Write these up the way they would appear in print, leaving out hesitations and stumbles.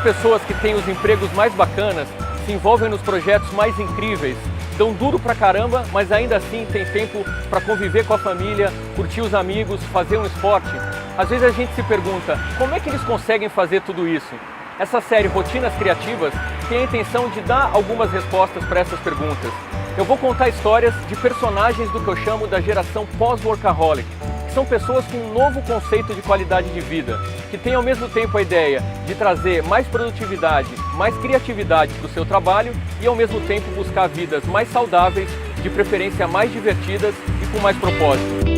Essas pessoas que têm os empregos mais bacanas, se envolvem nos projetos mais incríveis, dão duro pra caramba, mas ainda assim tem tempo para conviver com a família, curtir os amigos, fazer um esporte. Às vezes a gente se pergunta, como é que eles conseguem fazer tudo isso? Essa série Rotinas Criativas tem a intenção de dar algumas respostas para essas perguntas. Eu vou contar histórias de personagens do que eu chamo da geração pós-workaholic, que são pessoas com um novo conceito de qualidade de vida, que têm ao mesmo tempo a ideia de trazer mais produtividade, mais criatividade para o seu trabalho e ao mesmo tempo buscar vidas mais saudáveis, de preferência mais divertidas e com mais propósito.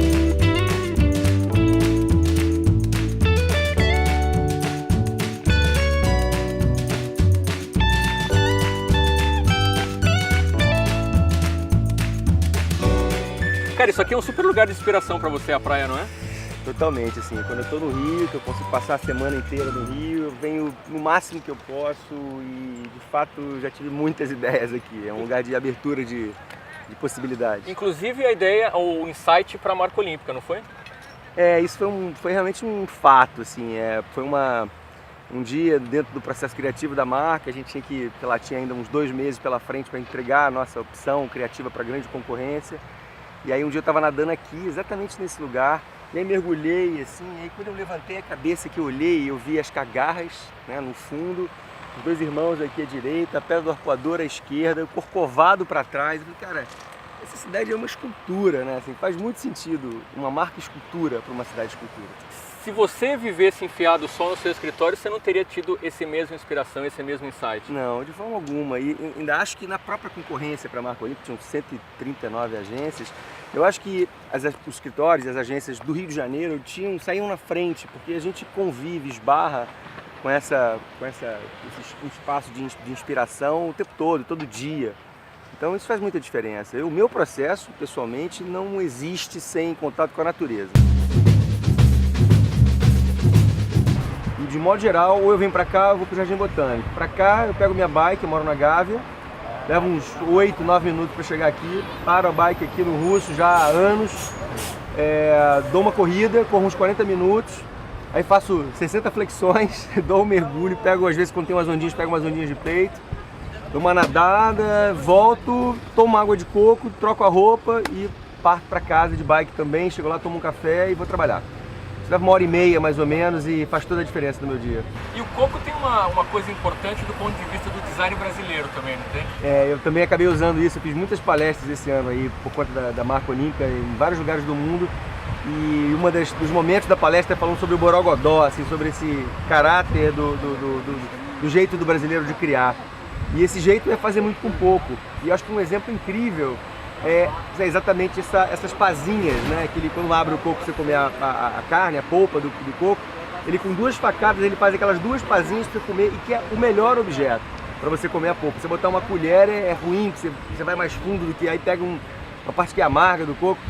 Cara, isso aqui é um super lugar de inspiração para você, a praia, não é? Totalmente, assim, quando eu tô no Rio, que eu consigo passar a semana inteira no Rio, eu venho no máximo que eu posso e, de fato, já tive muitas ideias aqui. É um lugar de abertura de possibilidades. Inclusive a ideia, o insight para a marca olímpica, não foi? Isso foi realmente um fato, assim, foi um dia dentro do processo criativo da marca, a gente tinha que, sei lá, tinha ainda uns 2 meses pela frente para entregar a nossa opção criativa para grande concorrência. E aí um dia eu estava nadando aqui, exatamente nesse lugar, e aí mergulhei assim, e aí quando eu levantei a cabeça que eu olhei, eu vi as cagarras, né, no fundo, os 2 irmãos aqui à direita, a Pedra do Arpoador à esquerda, o Corcovado para trás. Eu falei, cara, essa cidade é uma escultura, né? Assim, faz muito sentido uma marca escultura para uma cidade escultura. Se você vivesse enfiado só no seu escritório, você não teria tido esse mesmo inspiração, esse mesmo insight? Não, de forma alguma. E ainda acho que na própria concorrência para a marca olímpica, tinham 139 agências, eu acho que os escritórios, as agências do Rio de Janeiro saíam na frente, porque a gente convive, esbarra com esse espaço de inspiração o tempo todo dia. Então isso faz muita diferença. O meu processo, pessoalmente, não existe sem contato com a natureza. De modo geral, ou eu venho pra cá ou eu vou pro Jardim Botânico. Pra cá eu pego minha bike, eu moro na Gávea, levo uns 8, 9 minutos para chegar aqui, paro a bike aqui no Russo já há anos, dou uma corrida, corro uns 40 minutos, aí faço 60 flexões, dou um mergulho, pego às vezes quando tem umas ondinhas, pego umas ondinhas de peito, dou uma nadada, volto, tomo água de coco, troco a roupa e parto para casa de bike também, chego lá, tomo um café e vou trabalhar. Isso leva 1h30 mais ou menos e faz toda a diferença no meu dia. E o coco tem uma coisa importante do ponto de vista do design brasileiro também, não tem? Eu também acabei usando isso, eu fiz muitas palestras esse ano aí por conta da marca olímpica em vários lugares do mundo. E dos momentos da palestra é falando sobre o borogodó, assim, sobre esse caráter do jeito do brasileiro de criar. E esse jeito é fazer muito com pouco. E eu acho que um exemplo incrível é exatamente essas pazinhas, né? Que quando abre o coco, você come a carne, a polpa do coco, ele com 2 facadas, ele faz aquelas 2 pazinhas para você comer, e que é o melhor objeto para você comer a polpa. Você botar uma colher é ruim, você vai mais fundo do que, aí pega uma parte que é amarga do coco.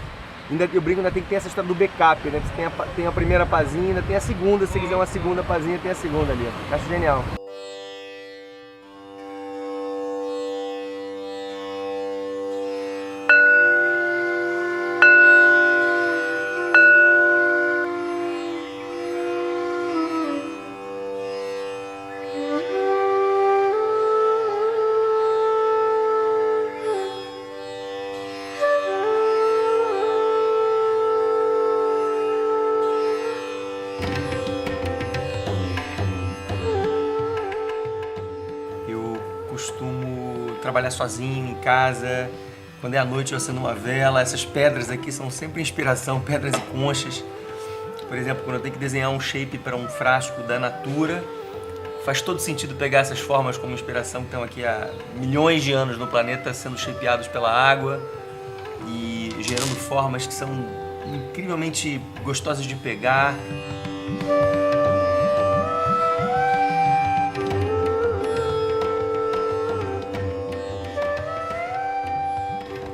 Eu brinco, ainda tem que ter essa história do backup, né? Você tem a primeira pazinha, ainda tem a segunda, se você quiser uma segunda pazinha, tem a segunda ali. Acho genial. Costumo trabalhar sozinho em casa, quando é à noite eu acendo uma vela. Essas pedras aqui são sempre inspiração, pedras e conchas. Por exemplo, quando eu tenho que desenhar um shape para um frasco da Natura, faz todo sentido pegar essas formas como inspiração que estão aqui há milhões de anos no planeta sendo shapeados pela água e gerando formas que são incrivelmente gostosas de pegar.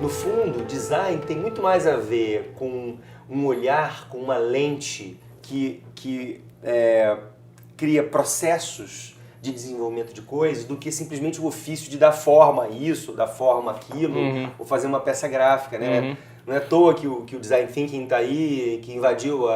No fundo, o design tem muito mais a ver com um olhar, com uma lente que cria processos de desenvolvimento de coisas do que simplesmente o ofício de dar forma a isso, dar forma àquilo, ou fazer uma peça gráfica, né? Não é à toa que o Design Thinking está aí, que invadiu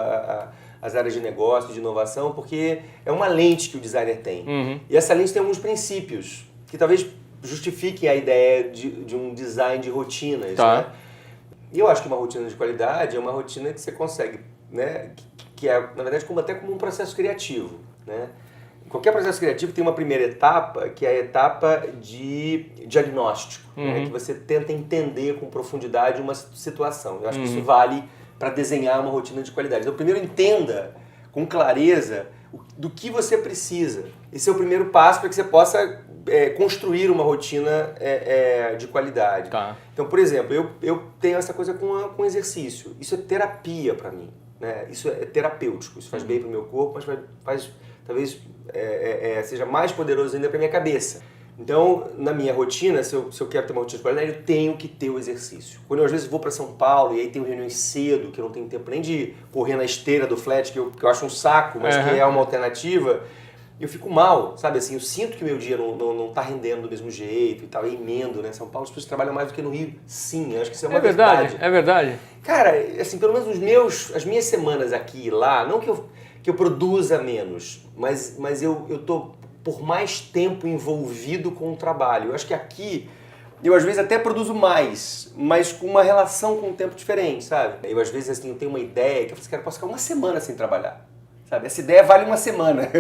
as áreas de negócio, de inovação, porque é uma lente que o designer tem. Uhum. E essa lente tem alguns princípios que talvez justifiquem a ideia de um design de rotinas. Tá. Né? E eu acho que uma rotina de qualidade é uma rotina que você consegue, né? Que é, na verdade, até como um processo criativo. Né? Qualquer processo criativo tem uma primeira etapa, que é a etapa de diagnóstico, né? Que você tenta entender com profundidade uma situação. Eu acho que isso vale para desenhar uma rotina de qualidade. Então, primeiro entenda com clareza do que você precisa. Esse é o primeiro passo para que você possa construir uma rotina de qualidade. Tá. Então, por exemplo, eu tenho essa coisa com exercício. Isso é terapia para mim. Né? Isso é terapêutico. Isso faz bem para o meu corpo, mas talvez seja mais poderoso ainda para minha cabeça. Então, na minha rotina, se eu quero ter uma rotina de qualidade, eu tenho que ter o exercício. Quando eu às vezes vou para São Paulo e aí tenho reuniões cedo, que eu não tenho tempo nem de correr na esteira do flat, que eu acho um saco, mas que é uma alternativa, eu fico mal, sabe? Assim, eu sinto que o meu dia não tá rendendo do mesmo jeito e tal, e emendo, né? São Paulo as pessoas trabalham mais do que no Rio. Sim, eu acho que isso é uma verdade. É verdade. Cara, assim, pelo menos as minhas semanas aqui e lá, não que eu produza menos, mas eu tô por mais tempo envolvido com o trabalho. Eu acho que aqui eu às vezes até produzo mais, mas com uma relação com o tempo diferente, sabe? Eu às vezes assim, eu tenho uma ideia que eu falo assim, cara, eu posso ficar uma semana sem trabalhar, sabe? Essa ideia vale uma semana.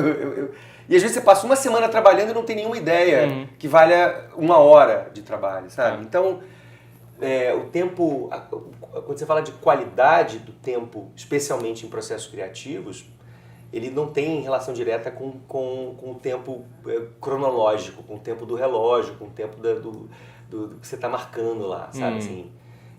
E às vezes você passa uma semana trabalhando e não tem nenhuma ideia que valha uma hora de trabalho, sabe? Então, o tempo, quando você fala de qualidade do tempo, especialmente em processos criativos, ele não tem relação direta com o tempo cronológico, com o tempo do relógio, com o tempo do que você está marcando lá, sabe? Assim,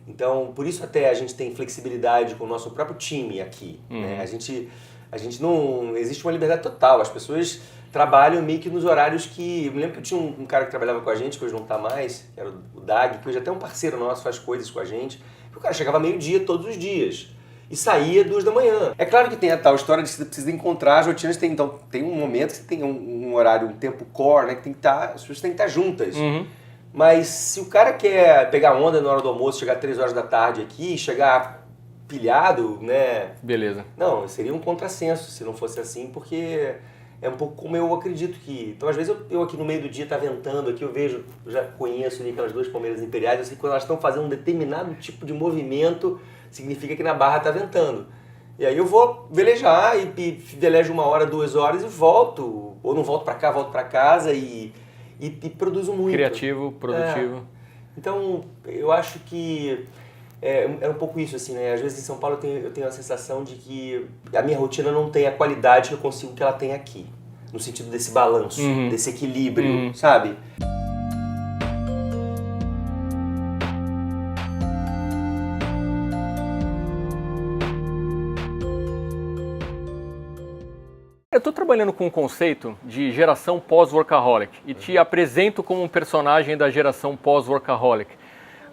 então, por isso até a gente tem flexibilidade com o nosso próprio time aqui. Né? A gente não... Existe uma liberdade total. As pessoas trabalham meio que nos horários que... Eu me lembro que eu tinha um cara que trabalhava com a gente, que hoje não está mais, que era o Dag, que hoje até é um parceiro nosso, faz coisas com a gente. O cara chegava meio-dia todos os dias. E saía 2 da manhã. É claro que tem a tal história de que você precisa encontrar as rotinas. Então, tem um momento que você tem um horário, um tempo core, né? Que tem que estar, as pessoas têm que estar juntas. Mas se o cara quer pegar onda na hora do almoço, chegar 3 horas da tarde aqui, chegar pilhado, né? Beleza. Não, seria um contrassenso se não fosse assim, porque é um pouco como eu acredito que... Então, às vezes, eu aqui no meio do dia tá ventando, aqui eu já conheço ali aquelas 2 palmeiras imperiais, eu sei que quando elas estão fazendo um determinado tipo de movimento, significa que na barra tá ventando. E aí eu vou velejar e velejo 1 hora, 2 horas e volto. Ou não volto para cá, volto para casa e produzo muito. Criativo, produtivo. Então, eu acho que é um pouco isso, assim, né? Às vezes em São Paulo eu tenho a sensação de que a minha rotina não tem a qualidade que eu consigo que ela tem aqui. No sentido desse balanço, desse equilíbrio, sabe? Eu estou trabalhando com um conceito de geração pós-workaholic e te apresento como um personagem da geração pós-workaholic.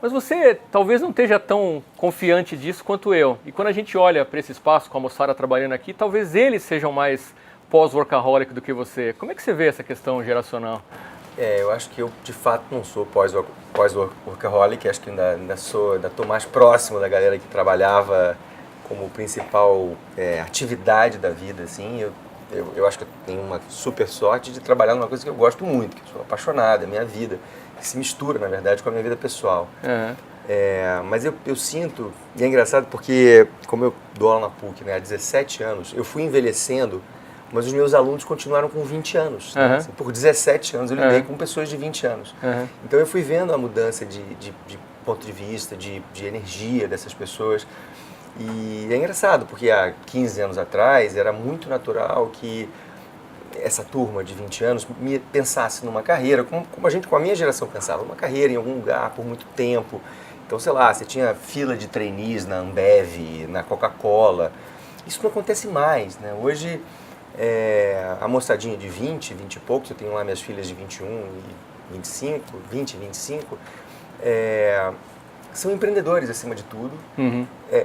Mas você talvez não esteja tão confiante disso quanto eu. E quando a gente olha para esse espaço com a moçada trabalhando aqui, talvez eles sejam mais pós-workaholic do que você. Como é que você vê essa questão geracional? Eu acho que eu de fato não sou pós-workaholic, acho que ainda estou mais próximo da galera que trabalhava como principal atividade da vida, assim. Eu acho que eu tenho uma super sorte de trabalhar numa coisa que eu gosto muito, que eu sou apaixonado, é a minha vida, que se mistura, na verdade, com a minha vida pessoal. Mas eu sinto, e é engraçado porque, como eu dou aula na PUC, né, há 17 anos, eu fui envelhecendo, mas os meus alunos continuaram com 20 anos. Né? Assim, por 17 anos eu lidei com pessoas de 20 anos. Então eu fui vendo a mudança de ponto de vista, de energia dessas pessoas. E é engraçado, porque há 15 anos atrás era muito natural que essa turma de 20 anos me pensasse numa carreira, como com a minha geração pensava, uma carreira em algum lugar por muito tempo. Então, sei lá, você tinha fila de trainees na Ambev, na Coca-Cola. Isso não acontece mais, né? Hoje, a moçadinha de 20 e poucos, eu tenho lá minhas filhas de 21 e 25, 20 e 25, são empreendedores acima de tudo,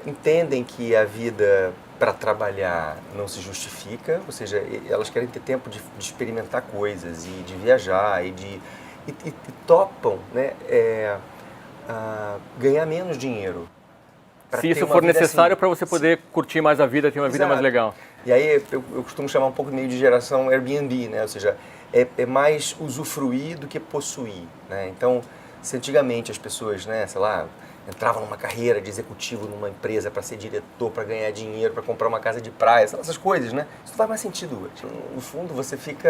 entendem que a vida para trabalhar não se justifica, ou seja, elas querem ter tempo de experimentar coisas e de viajar e topam, né, ganhar menos dinheiro. Se isso for necessário para você poder curtir mais a vida, ter uma vida mais legal. E aí eu costumo chamar um pouco meio de geração Airbnb, né? Ou seja, é mais usufruir do que possuir, né? Então, se antigamente as pessoas, né, sei lá, entravam numa carreira de executivo numa empresa para ser diretor, para ganhar dinheiro, para comprar uma casa de praia, essas coisas, né? Isso não faz mais sentido hoje. No fundo, você fica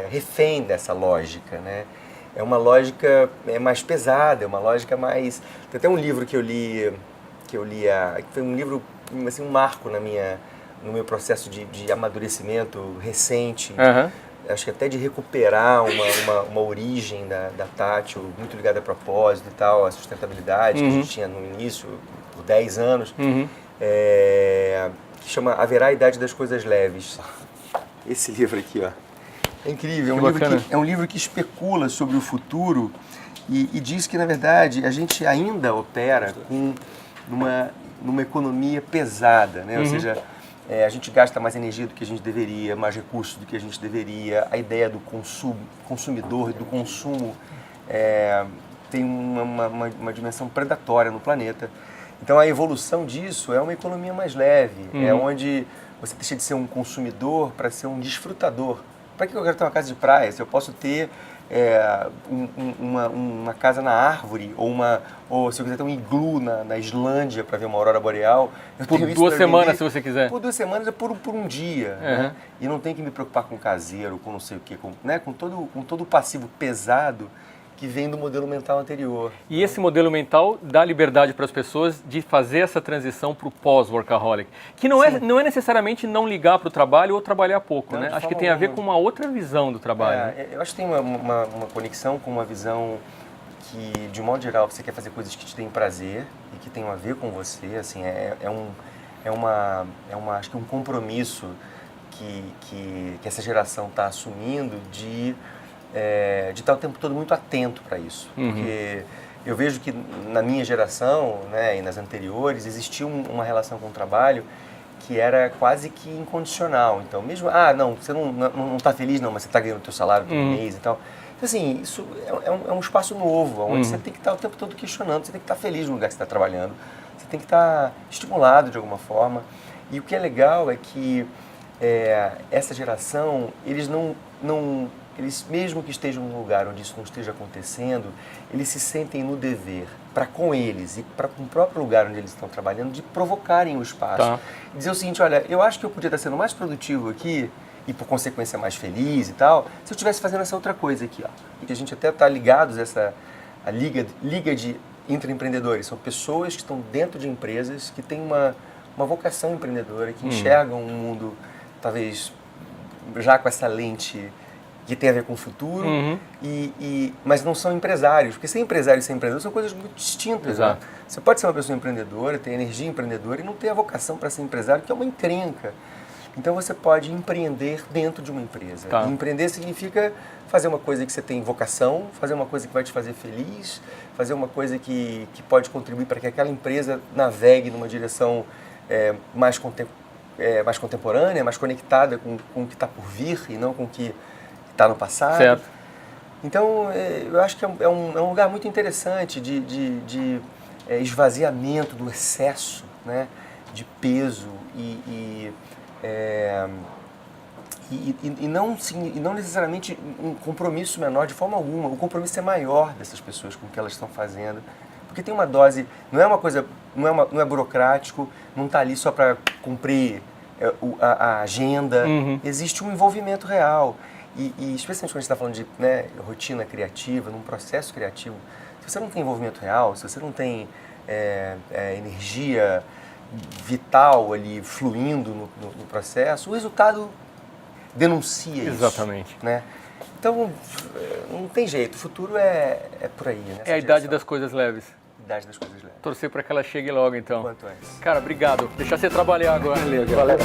refém dessa lógica, né? É uma lógica mais pesada, é uma lógica mais... Tem até um livro que eu li que foi um livro, assim, um marco no meu processo de amadurecimento recente, acho que até de recuperar uma origem da Tátil, muito ligada a propósito e tal, a sustentabilidade que a gente tinha no início, por 10 anos, que chama Haverá a Idade das Coisas Leves. Esse livro aqui, ó. É incrível, é um livro que especula sobre o futuro e diz que, na verdade, a gente ainda opera numa economia pesada, né? Ou seja, a gente gasta mais energia do que a gente deveria, mais recursos do que a gente deveria. A ideia do consumidor e do consumo tem uma dimensão predatória no planeta. Então a evolução disso é uma economia mais leve, é onde você deixa de ser um consumidor para ser um desfrutador. Para que eu quero ter uma casa de praia se eu posso ter uma casa na árvore ou se eu quiser ter um iglu na Islândia para ver uma aurora boreal? Por 2 semanas, se você quiser. Por 2 semanas é por um dia. Né? E não tem que me preocupar com caseiro, com não sei o quê, com todo o passivo pesado que vem do modelo mental anterior. E esse modelo mental dá liberdade para as pessoas de fazer essa transição para o pós-workaholic, que não é necessariamente não ligar para o trabalho ou trabalhar pouco, né? Acho que tem a ver com uma outra visão do trabalho. Eu acho que tem uma conexão com uma visão que, de um modo geral, você quer fazer coisas que te deem prazer e que tenham a ver com você, assim, acho que um compromisso que essa geração está assumindo de estar o tempo todo muito atento para isso. Porque eu vejo que na minha geração, né, e nas anteriores, existia uma relação com o trabalho que era quase que incondicional. Então, mesmo, não, você não está feliz, não, mas você está ganhando o teu salário todo mês e tal. Então, assim, isso é um espaço novo, onde você tem que estar o tempo todo questionando, você tem que estar feliz no lugar que você está trabalhando, você tem que estar estimulado de alguma forma. E o que é legal é que essa geração, eles eles, mesmo que estejam num lugar onde isso não esteja acontecendo, eles se sentem no dever, para com eles e para com o próprio lugar onde eles estão trabalhando, de provocarem o espaço. E dizer o seguinte, olha, eu acho que eu podia estar sendo mais produtivo aqui e, por consequência, mais feliz e tal, se eu estivesse fazendo essa outra coisa aqui. Ó. E a gente até está ligados a liga de intraempreendedores. São pessoas que estão dentro de empresas que têm uma vocação empreendedora, que enxergam um mundo, talvez, já com essa lente que tem a ver com o futuro, mas não são empresários, porque ser empresário e ser empreendedor são coisas muito distintas. Né? Você pode ser uma pessoa empreendedora, ter energia empreendedora e não ter a vocação para ser empresário, que é uma encrenca. Então você pode empreender dentro de uma empresa. E empreender significa fazer uma coisa que você tem vocação, fazer uma coisa que vai te fazer feliz, fazer uma coisa que pode contribuir para que aquela empresa navegue numa direção mais contemporânea, mais conectada com o que está por vir e não com o que está no passado. Certo. Então, eu acho que é um lugar muito interessante de esvaziamento do excesso, né, de peso e não necessariamente um compromisso menor de forma alguma. O compromisso é maior dessas pessoas com o que elas estão fazendo. Porque tem uma dose, não é uma coisa, não é burocrático, não está ali só para cumprir a agenda. Existe um envolvimento real. E especialmente quando a gente está falando de rotina criativa, num processo criativo, se você não tem envolvimento real, se você não tem energia vital ali fluindo no processo, o resultado denuncia isso. Exatamente. Né? Então, não tem jeito, o futuro é por aí. É a idade das coisas leves. Idade das coisas leves. Torcer para que ela chegue logo, então. Quanto antes. Cara, obrigado. Deixar você trabalhar agora. Valeu.